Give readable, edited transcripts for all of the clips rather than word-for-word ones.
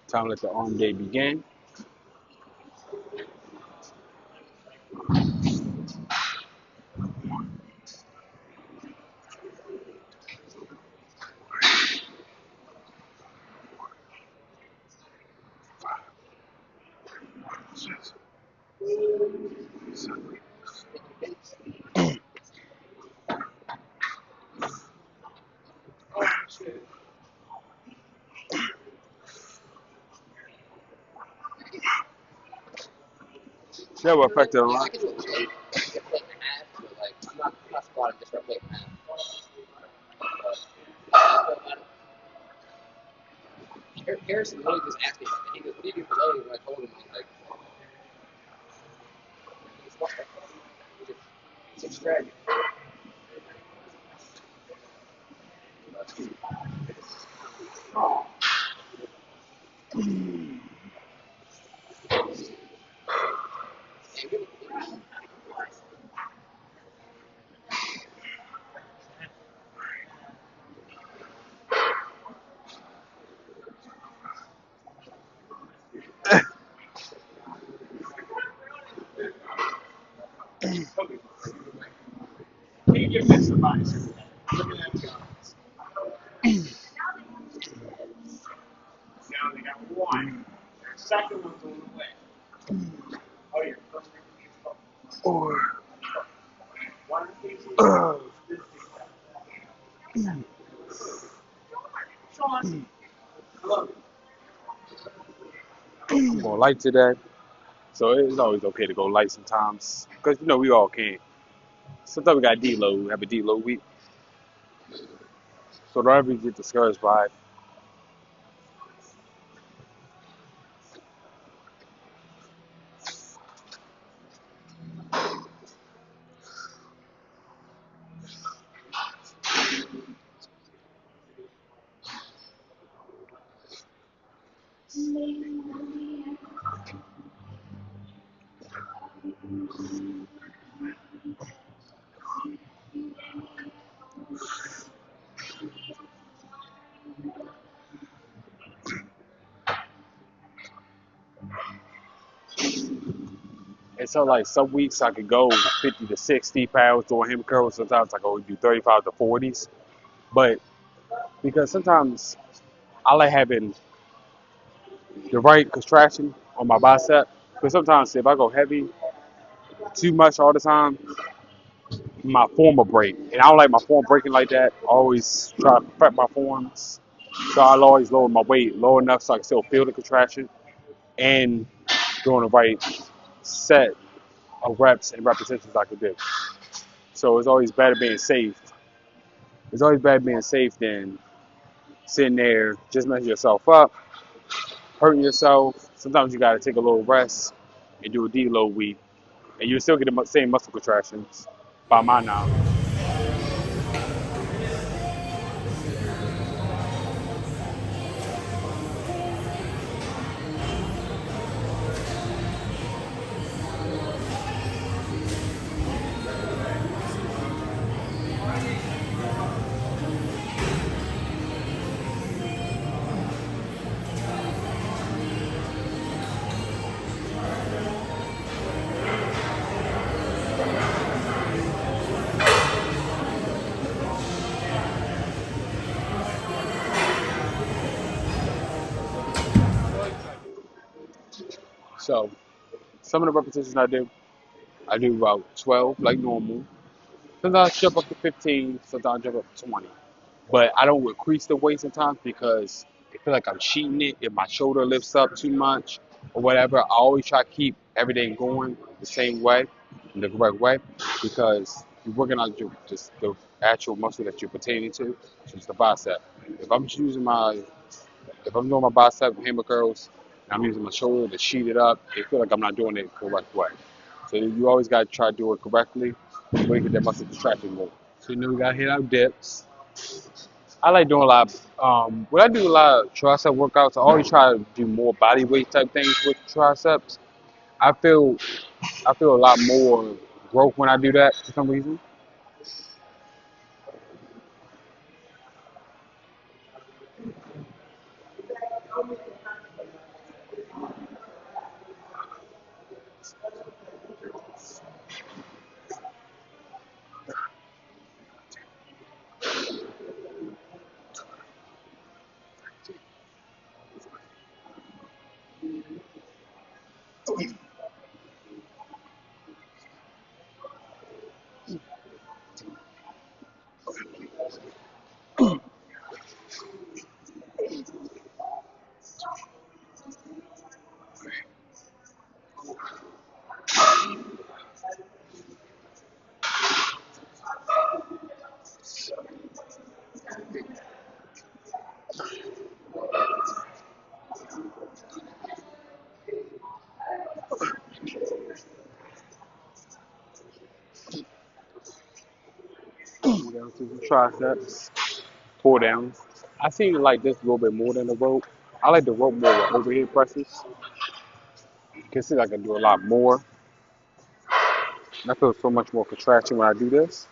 Time to let the arm day begin. That will affect it a lot. Or, I'm going light today, so it's always okay to go light sometimes, because we all can. Sometimes we got deload, we have a deload week, so don't ever get discouraged by it. And so, like, some weeks I could go 50 to 60 pounds doing hammer curls. Sometimes I go do 35 to 40s. But because sometimes I like having the right contraction on my bicep. Because sometimes if I go heavy too much all the time, my form will break. And I don't like my form breaking like that. I always try to prep my forms. So I'll always lower my weight low enough so I can still feel the contraction and doing the right set of reps and repetitions I can do. So it's always better being safe. It's always better being safe than sitting there just messing yourself up, hurting yourself. Sometimes you got to take a little rest and do a deload week, and you still get the same muscle contractions by my knowledge. So some of the repetitions I do about 12 like normal. Sometimes I jump up to 15, sometimes I jump up to 20. But I don't increase the weight sometimes because I feel like I'm cheating it if my shoulder lifts up too much or whatever. I always try to keep everything going the same way, in the correct way, because you're working on just the actual muscle that you're pertaining to, which is the bicep. If I'm just using if I'm doing my bicep hammer curls and I'm using my shoulder to sheet it up, I feel like I'm not doing it the correct way. So you always got to try to do it correctly so you get that muscle contraction more. So we got to hit our dips. I like doing a lot when I do a lot of tricep workouts, I always try to do more body weight type things with triceps. I feel I feel a lot more growth when I do that for some reason. to the triceps, pull downs. I seem to like this a little bit more than the rope. I like the rope more with overhead presses. Can see I can do a lot more. I feel so much more contraction when I do this.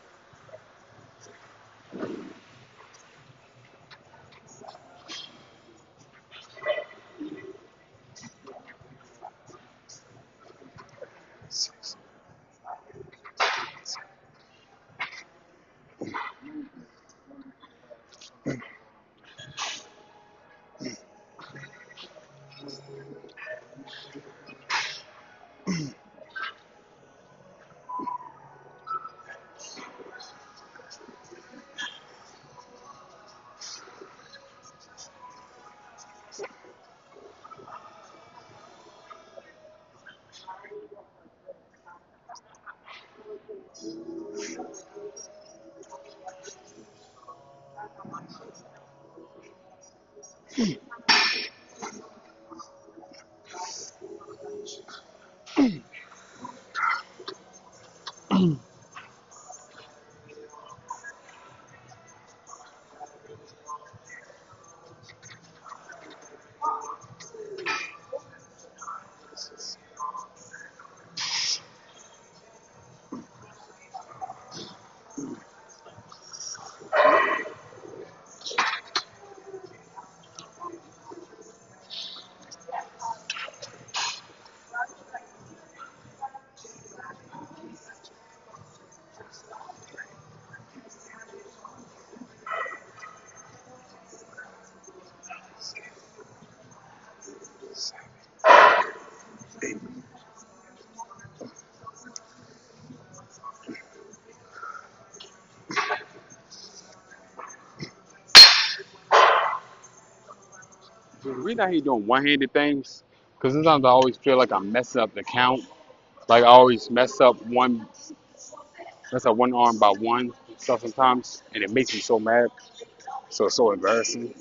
The reason I hate doing one-handed things, because sometimes I always feel like I'm messing up the count. Like I always mess up one arm by one stuff sometimes, and it makes me so mad. So it's so embarrassing.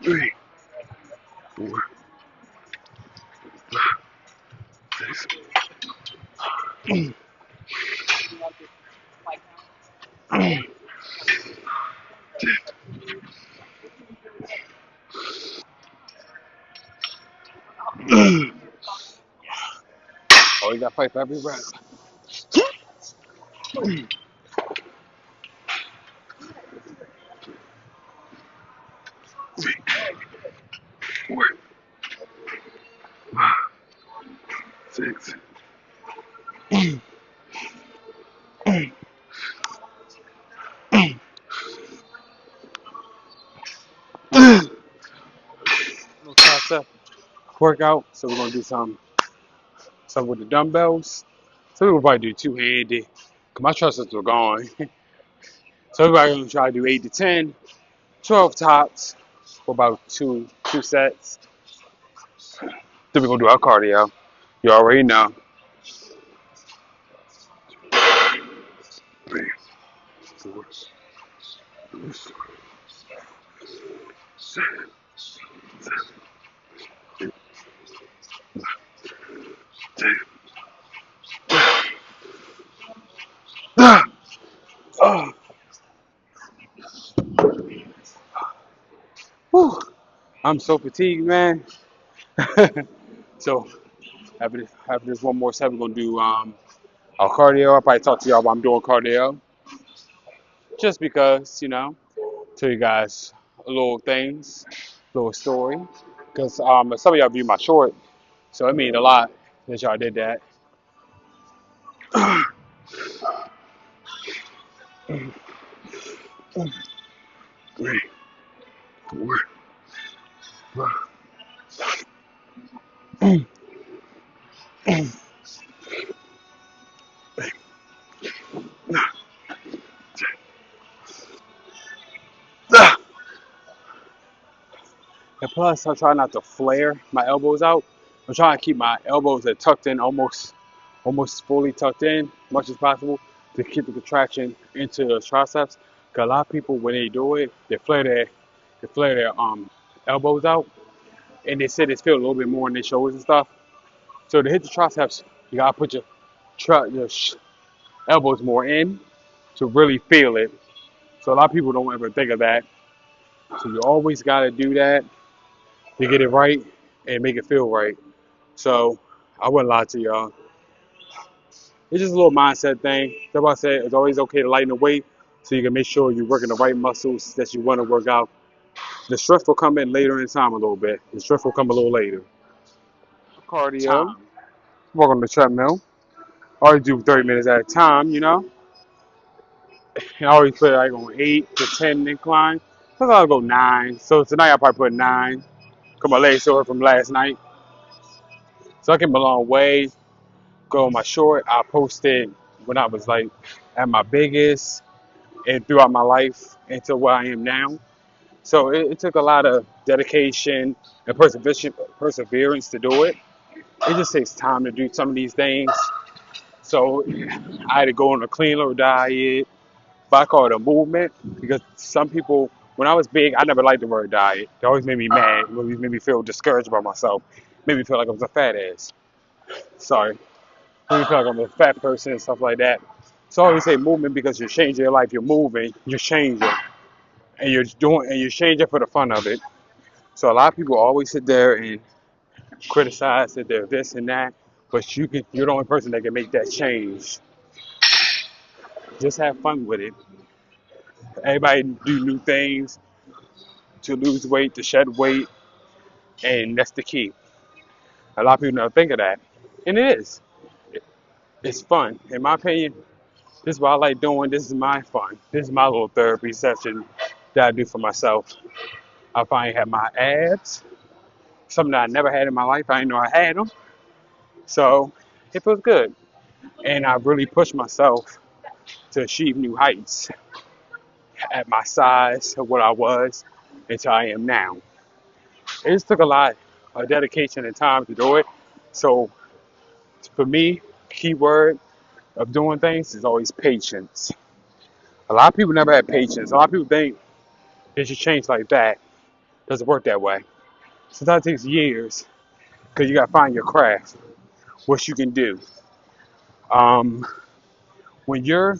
Three, four, six. Oh, you got to fight for every rep. Three, four, five, six. Little tricep workout. So we're gonna do some with the dumbbells. So we're gonna probably do two-handed. Cause my triceps are gone. So we're probably gonna try to do 8 to 10, 12 tops for about two sets. Then we're gonna do our cardio. You already know. Three, four, seven, eight, ten. Ah, oh, whew. I'm so fatigued, man. So after this one more set, we're gonna do our cardio. I'll probably talk to y'all while I'm doing cardio, just because tell you guys a little things, little story, because some of y'all view my short, so it means a lot that y'all did that. And plus, I try not to flare my elbows out. I'm trying to keep my elbows tucked in, almost fully tucked in, much as possible, to keep the contraction into the triceps. Cause a lot of people, when they do it, they flare their elbows out, and they say they feel a little bit more in their shoulders and stuff. So to hit the triceps, you gotta put your elbows more in to really feel it. So a lot of people don't ever think of that. So you always gotta do that to get it right and make it feel right. So I wouldn't lie to y'all. It's just a little mindset thing. That's why I say it's always okay to lighten the weight so you can make sure you're working the right muscles that you want to work out. The stress will come in later in time a little bit. The stress will come a little later. Cardio. Time. Walk on the treadmill. I always do 30 minutes at a time. And I always put like on 8 to 10 incline. Sometimes I'll go 9. So tonight I'll probably put 9. Because my legs sore from last night. So I came a long way. Go on my short. I posted when I was like at my biggest and throughout my life into where I am now. So it took a lot of dedication and perseverance to do it. It just takes time to do some of these things. So I had to go on a cleaner diet, but I call it a movement because some people, when I was big, I never liked the word diet. It always made me mad. It always made me feel discouraged by myself. Made me feel like I was a fat ass. Sorry. Made me feel like I'm a fat person and stuff like that. So I always say movement because you're changing your life. You're moving. You're changing. And you're changing for the fun of it. So a lot of people always sit there and criticize that they're this and that, but you're the only person that can make that change. Just have fun with it. Everybody do new things to lose weight, to shed weight, and that's the key. A lot of people don't think of that, and it is. It's fun, in my opinion. This is what I like doing. This is my fun. This is my little therapy session that I do for myself. I finally have my abs, something that I never had in my life. I didn't know I had them, so it feels good. And I really pushed myself to achieve new heights at my size of what I was until I am now. It just took a lot of dedication and time to do it. So for me, key word of doing things is always patience. A lot of people never had patience. A lot of people think it should change like that. It doesn't work that way. Sometimes it takes years because you got to find your craft, what you can do. Um, when you're,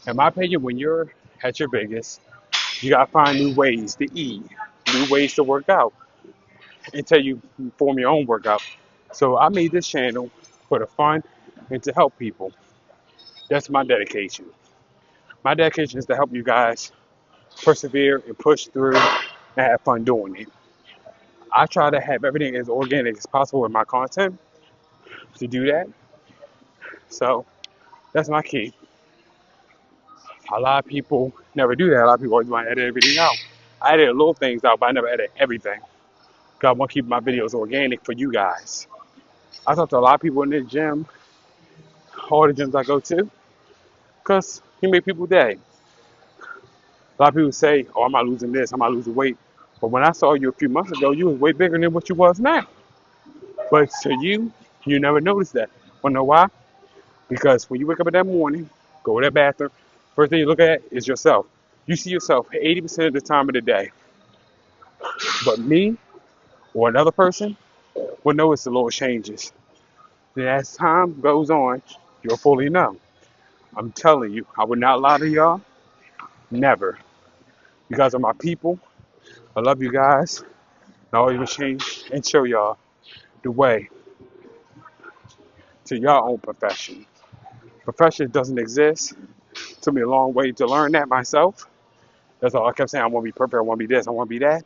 in my opinion, when you're at your biggest, you got to find new ways to eat, new ways to work out until you form your own workout. So I made this channel for the fun and to help people. That's my dedication. My dedication is to help you guys persevere and push through and have fun doing it. I try to have everything as organic as possible in my content to do that. So that's my key. A lot of people never do that. A lot of people always want to edit everything out. I edit little things out, but I never edit everything. Because I want to keep my videos organic for you guys. I talk to a lot of people in the gym, all the gyms I go to, because you make people day. A lot of people say, oh, I'm not losing this, I'm not losing weight. But when I saw you a few months ago, you was way bigger than what you was now. But to you, you never noticed that. Wanna know why? Because when you wake up in that morning, go to that bathroom, first thing you look at is yourself. You see yourself 80% of the time of the day. But me or another person will notice the little changes. And as time goes on, you'll fully know. I'm telling you, I would not lie to y'all. Never. You guys are my people. I love you guys. I always will change and show y'all the way to your own profession. Profession doesn't exist. It took me a long way to learn that myself. That's all I kept saying. I want to be perfect. I want to be this. I want to be that.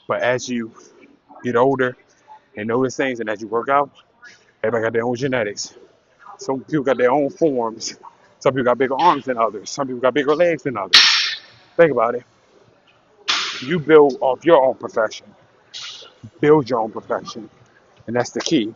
But as you get older and notice things, and as you work out, everybody got their own genetics. Some people got their own forms. Some people got bigger arms than others. Some people got bigger legs than others. Think about it. You build off your own profession. Build your own profession. And that's the key.